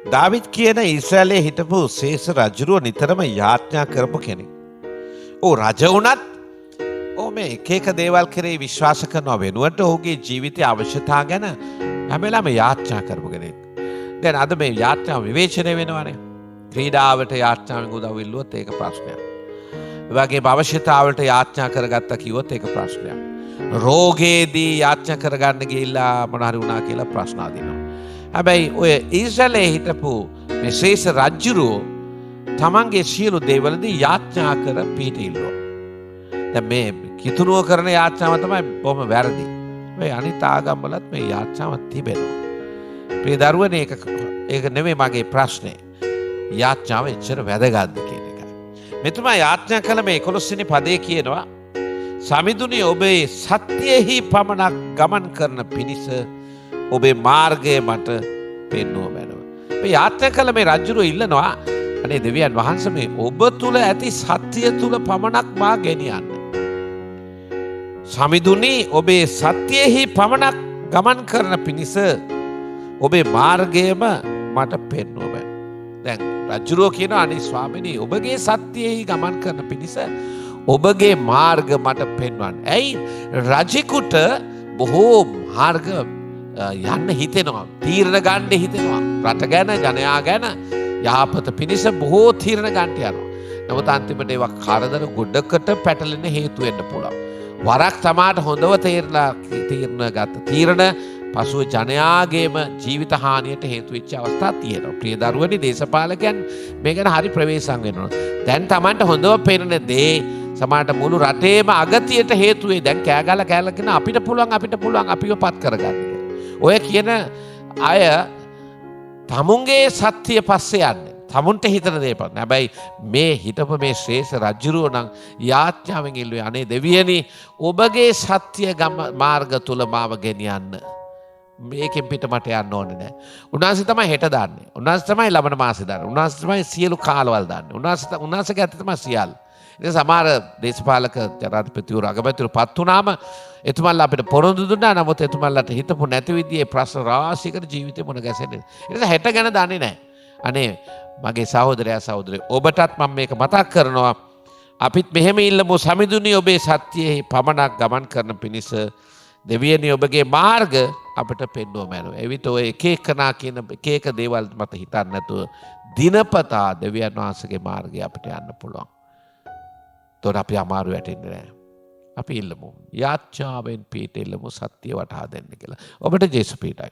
දාවිත් කියන ඊශ්‍රායලයේ හිටපු ශේෂ රජුව නිතරම යාඥා කරපු කෙනෙක්. ඕ රජ වුණත් මේ එක එක දේවල් කෙරෙහි විශ්වාස කරනවා වෙනුවට ඔහුගේ ජීවිතයේ අවශ්‍යතා ගැන හැම වෙලාවෙම යාඥා කරපු කෙනෙක්. දැන් අද මේ යාඥා විවේචනය වෙනවනේ. ක්‍රීඩාවට යාඥාවෙන් උදව් ඉල්ලුවොත් ඒක ප්‍රශ්නයක්. ඒ වගේම අවශ්‍යතාවලට යාඥා කරගත්තා කිව්වොත් ඒක ප්‍රශ්නයක්. රෝගයේදී යාඥා කරගන්න ගිහිල්ලා මොන හරි වුණා කියලා ප්‍රශ්න අදිනවා. හැබැයි ඔය ඊශ්‍රායලයේ හිටපු මේ ශේෂ රජුරෝ තමන්ගේ සියලු දේවල්දී යාඥා කර පිහිටිල්ලුවා. දැන් මේ කිතුනුව කරන යාඥාව තමයි බොහොම වැරදි. මේ අනිත් ආගම්වලත් මේ යාඥාව තිබෙනවා. ප්‍රිය දරුවනේ ඒක නෙමෙයි මගේ ප්‍රශ්නේ. යාඥාව එච්චර වැදගත්ද කියන එකයි. මෙතුමා යාඥා කළ මේ 11 වෙනි පදයේ කියනවා සමිඳුනි ඔබේ සත්‍යෙහි පමණක් ගමන් කරන පිණිස ඔබේ මාර්ගය මට පෙන්වුව මැනව. මේ යාඥා කළ මේ රජුරෝ ඉල්ලනවා අනේ දෙවියන් වහන්සේ මේ ඔබ තුල ඇති සත්‍ය තුල පමණක් මා ගෙනියන්න. සමිඳුනි ඔබේ සත්‍යෙහි පමණක් ගමන් කරන පිණිස ඔබේ මාර්ගයම මට පෙන්වුව මැනව. දැන් රජුරෝ කියනවා අනේ ස්වාමිනී ඔබගේ සත්‍යෙහි ගමන් කරන පිණිස ඔබගේ මාර්ග මට පෙන්වන්න. ඇයි රජෙකුට බොහෝ මාර්ග යන්න හිතෙනවා. තීරණ ගන්න හිතෙනවා. රට ගැන ජනයා ගැන යහපත පිණිස බොහෝ තීරණ ගන්න යනවා. නමුත් අන්තිමට ඒවා කරදර ගොඩකට පැටලෙන හේතු වෙන්න පුළුවන්. වරක් තමාට හොඳව තීරණ ගත්ත තීරණ පසුව ජනයාගේම ජීවිත හානියට හේතු වෙච්ච අවස්ථා තියෙනවා. ප්‍රිය දරුවනි දේශපාලකයන් මේ ගැන හරි ප්‍රවේශම් වෙන්න ඕන. දැන් Tamanට හොඳව පේන දේ සමහරට මුළු රටේම අගතියට හේතු වෙයි. දැන් කෑගල කෑලගෙන අපිට පුළුවන් අපිව පත් කරගන්න. ඔය කියන අය තමුන්ගේ සත්‍ය පස්සේ යන්නේ. තමුන්ට හිතන දේ පස්සේ. හැබැයි මේ හිටපු මේ ශ්‍රේෂ්ඨ රජුරෝ නම් යාඥාවෙන් ඉල්ලුවේ අනේ දෙවියනි ඔබගේ සත්‍ය මාර්ග තුල මාව ගෙනියන්න. මේකෙන් පිට මට යන්න ඕනේ නැහැ. උන්වහන්සේ තමයි හෙට දාන්නේ. උන්වහන්සේ තමයි ලබන මාසේ දාන්නේ. උන්වහන්සේ තමයි සියලු කාලවල දාන්නේ. උන්වහන්සේගේ අතේ තමයි සියල්ල. ඉතින් සමහර දේශපාලක ජනාධිපතිවරු අගමැතිවරු පත් වුණාම එතුමන්ලා අපිට පොරොන්දු දුන්නා. නමුත් එතුමන්ලාට හිතපු නැති විදිහේ ප්‍රශ්න රාශියකට ජීවිතේ මුණ ගැසෙන්නේ. ඒ නිසා හෙට ගැන දන්නේ නැහැ. අනේ මගේ සහෝදරයා සහෝදරිය ඔබටත් මම මේක මතක් කරනවා. අපිත් මෙහෙම ඉල්ලමු සමිඳුනි ඔබේ සත්‍යයේ පමණක් ගමන් කරන පිණිස දෙවියනි ඔබගේ මාර්ග අපිට පෙන්වුව මැනව. එවිට ඔය එක එකනා කියන එක එක දේවල් මත හිතන්නේ නැතුව දිනපතා දෙවියන් වහන්සේගේ මාර්ගය අපිට යන්න පුළුවන්. තොර අපි අමාරු වැටෙන්නේ නැහැ. අපි ඉල්ලමු යාඥාවෙන් පිට ඉල්ලමු සත්‍ය වටහා දෙන්න කියලා. ඔබට ජේසුස් පිටයි.